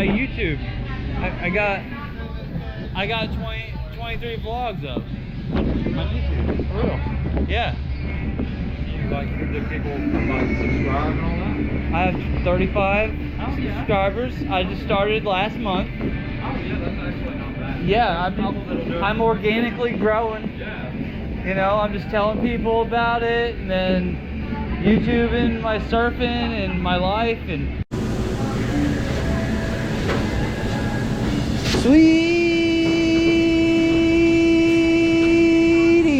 YouTube. I got 23 vlogs up on YouTube. For real? Yeah. Do people subscribe and all that? I have 35 subscribers. I just started last month. Oh yeah, that's actually not bad. Yeah, I'm organically growing. Yeah. You know, I'm just telling people about it, and then YouTubing my surfing and my life and sweet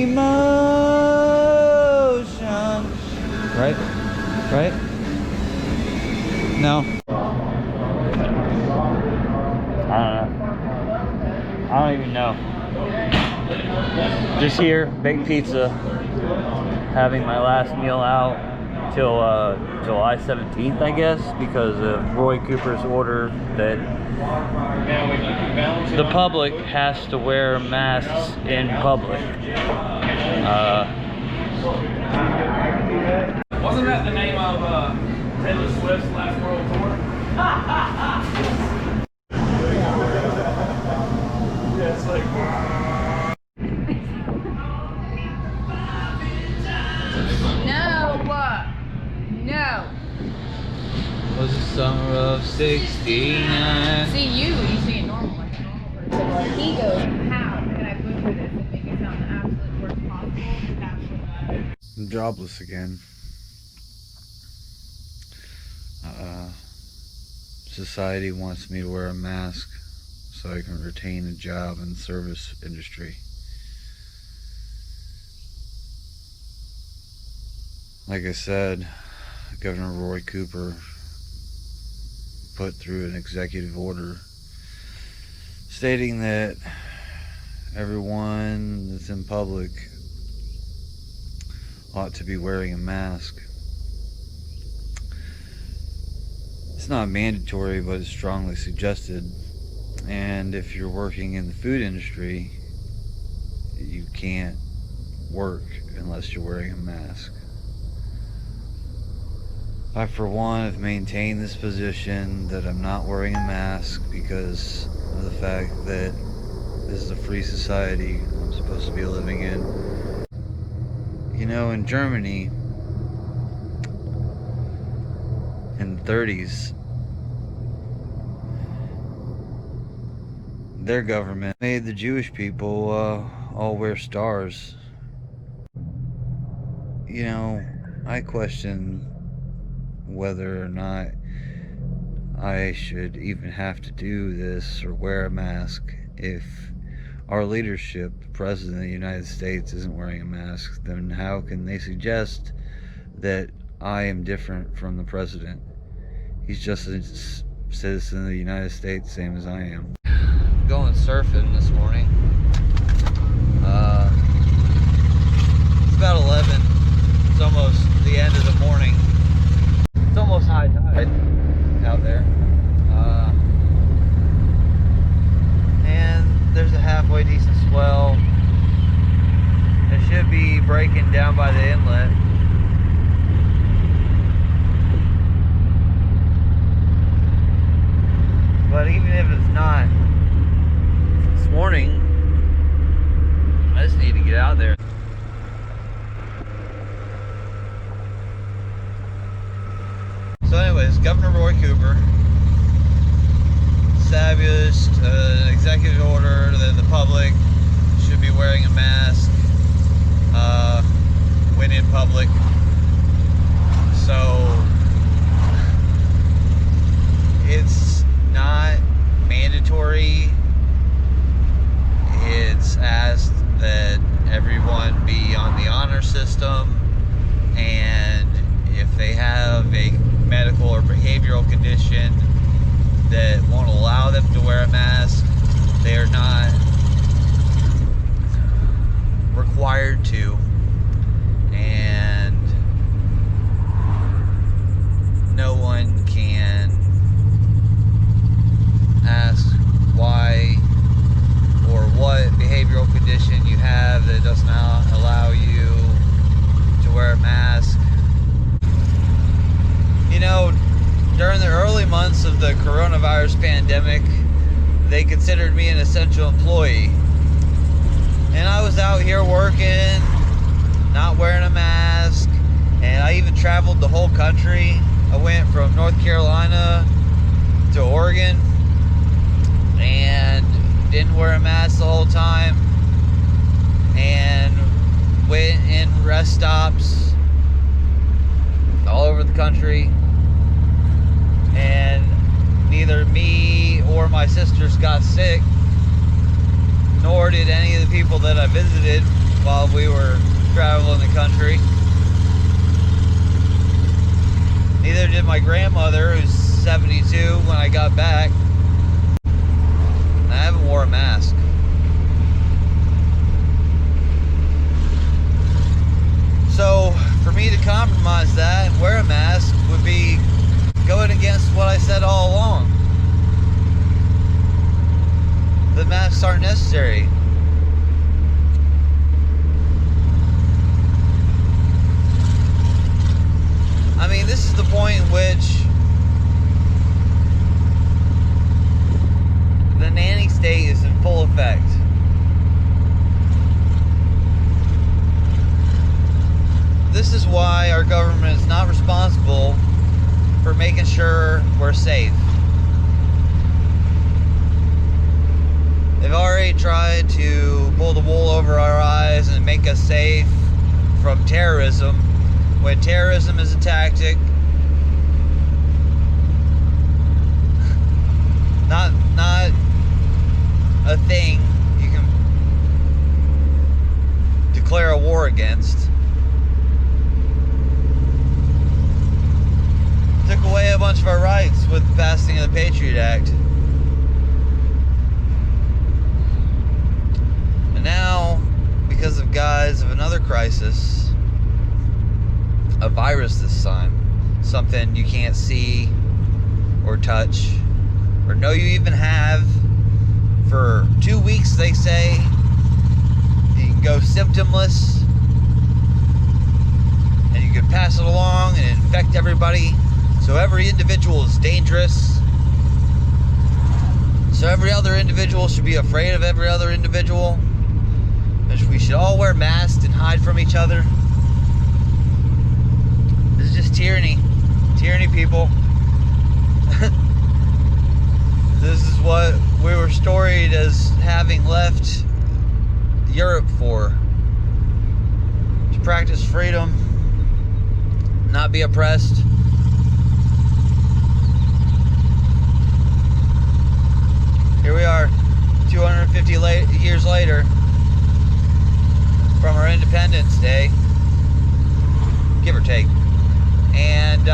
emotion. Right? Right? No. I don't know. I don't even know. Just here, baked pizza, having my last meal out till July 17th, I guess, because of Roy Cooper's order that the public has to wear masks in public. Wasn't that the name of Taylor Swift's last world tour? Yeah, it's like. No. Was the summer of '69? See, you sing it normal, like a normal person. Like he goes, how can I butcher this and make it sound the absolute worst possible? That's I'm jobless again. Society wants me to wear a mask so I can retain a job in the service industry. Like I said, Governor Roy Cooper put through an executive order stating that everyone that's in public ought to be wearing a mask. It's not mandatory, but it's strongly suggested. And if you're working in the food industry, you can't work unless you're wearing a mask. I, for one, have maintained this position that I'm not wearing a mask because of the fact that this is a free society I'm supposed to be living in. You know, in Germany, in the 30s, their government made the Jewish people all wear stars. You know, I question whether or not I should even have to do this or wear a mask. If our leadership, the President of the United States, isn't wearing a mask, then how can they suggest that I am different from the President? He's just a citizen of the United States, same as I am. Going surfing this morning. It's about 11. It's almost the end of the morning. It's almost high tide out there. And there's a halfway decent swell. It should be breaking down by the inlet. But even if it's not, this morning, I just need to get out there. So anyways, Governor Roy Cooper established an executive order that the public should be wearing a mask when in public. So it's not mandatory. It's asked that everyone be on the honor system, and if they have a medical or behavioral condition that won't allow them to wear a mask, they are not required to. And no one can ask why or what behavioral condition you have that does not allow you to wear a mask. You know, during the early months of the coronavirus pandemic, they considered me an essential employee. And I was out here working, not wearing a mask, and I even traveled the whole country. I went from North Carolina to Oregon and didn't wear a mask the whole time, and went in rest stops all over the country, and neither me or my sisters got sick, nor did any of the people that I visited while we were traveling the country. Neither did my grandmother, who's 72, when I got back. I haven't worn a mask. So for me to compromise that and wear a mask would be going against what I said all along. The masks aren't necessary. I mean, this is the point in which the nanny state is in full effect. This is why our government is not responsible for making sure we're safe. They've already tried to pull the wool over our eyes and make us safe from terrorism, when terrorism is a tactic, not a thing you can declare a war against. Took away a bunch of our rights with the passing of the Patriot Act. And now, because of guise of another crisis, a virus this time, something you can't see or touch or know you even have, for 2 weeks they say you can go symptomless and you can pass it along and infect everybody. So every individual is dangerous. So every other individual should be afraid of every other individual. And we should all wear masks and hide from each other. This is just tyranny. Tyranny, people. This is what we were storied as having left Europe for. To practice freedom, not be oppressed. Here we are, 250 years later from our Independence Day, give or take. And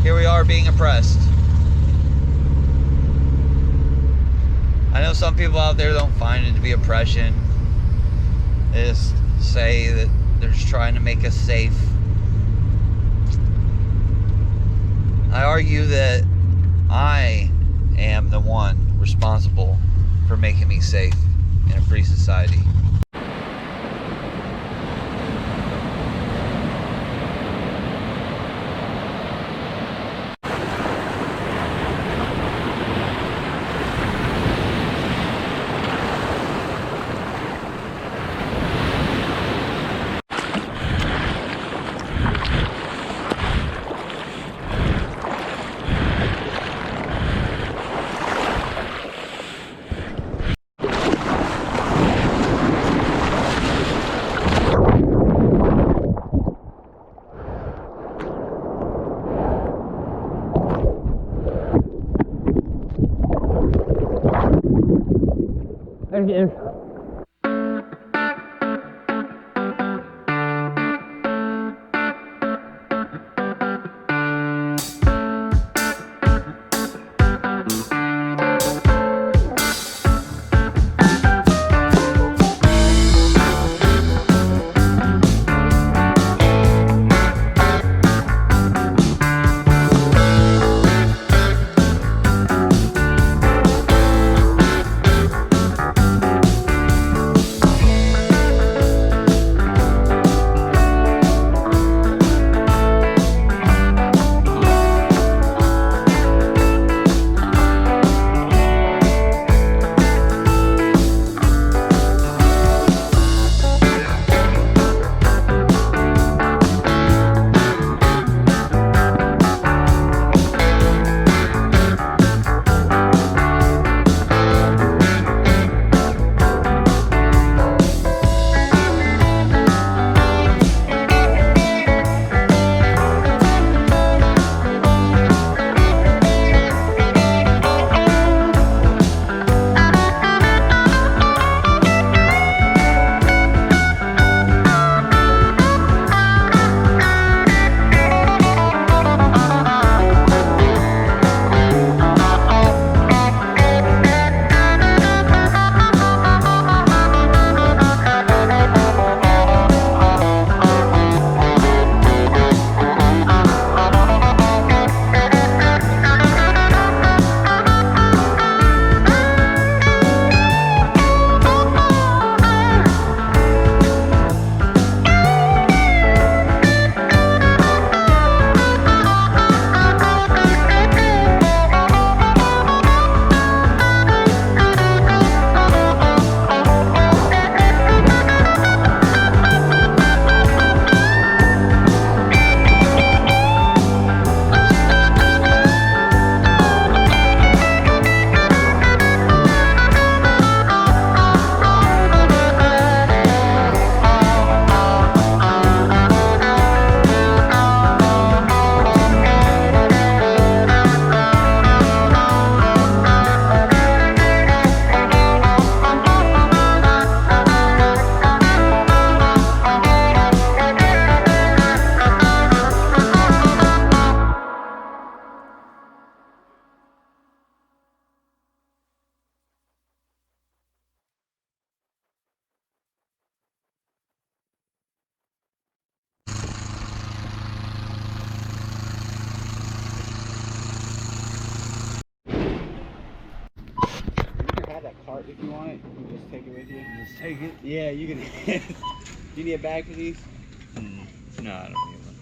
here we are being oppressed. I know some people out there don't find it to be oppression. They just say that they're just trying to make us safe. I argue that I am the one responsible for making me safe in a free society. you want it, you just take it with you. Just take it. Yeah, you can. Do you need a bag for these? No, I don't need one.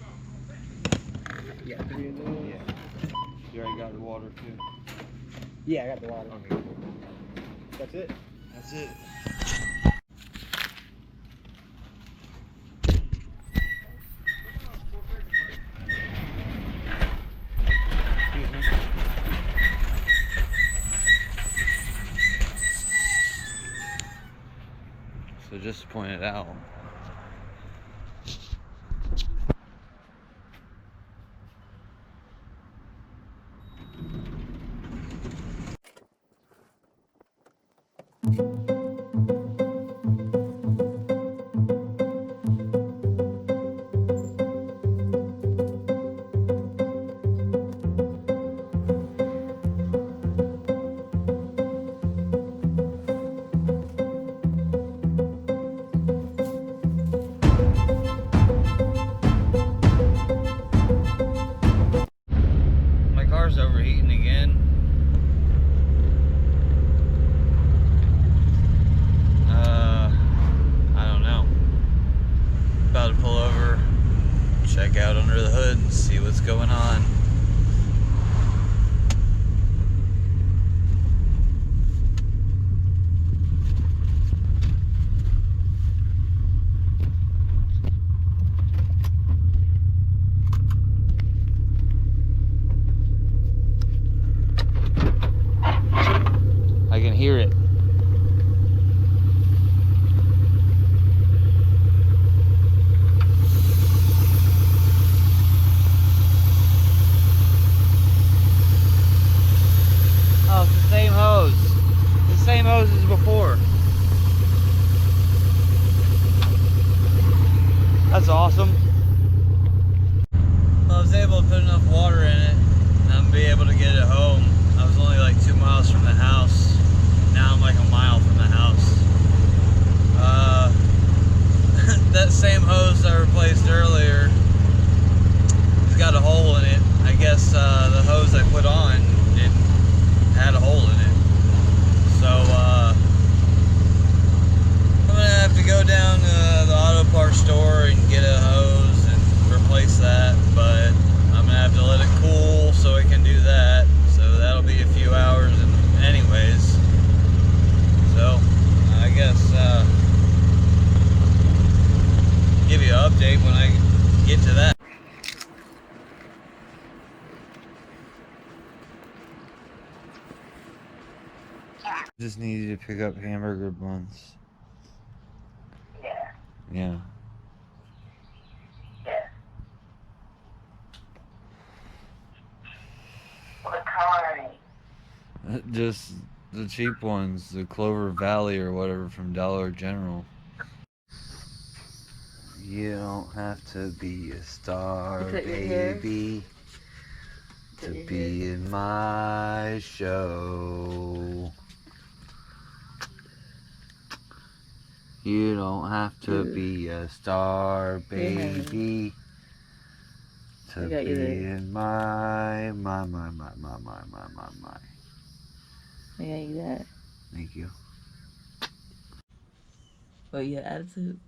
Yeah, 3 of those. Yeah. You already got the water too. Yeah, I got the water. Okay, cool. That's it. That's it. Excuse me. So just to point it out. My car's overheating again. I don't know. About to pull over, check out under the hood and see what's going on. I can hear it. Oh, it's the same hose. The same hose as before. That's awesome. Well, I was able to put enough water in it and I'm gonna be able to get it home. I was only like 2 miles from the house. Now I'm like a mile from the house. That same hose I replaced earlier has got a hole in it. I guess the hose I put on had a hole in it. So I'm gonna have to go down to the auto parts store and get a hose and replace that, but I'm gonna have to let it cool so it can do that. So that'll be a few hours anyways. So I guess give you an update when I get to that. Just needed to pick up hamburger buns. Yeah. Yeah. Yeah. What color are they? Just the cheap ones, the Clover Valley or whatever from Dollar General. You don't have to be a star, You cut your hair? baby, to Cut your be in my show. You don't have to be a star, baby, to I be got you there. in my. I got you that. Thank you. What, you got attitude?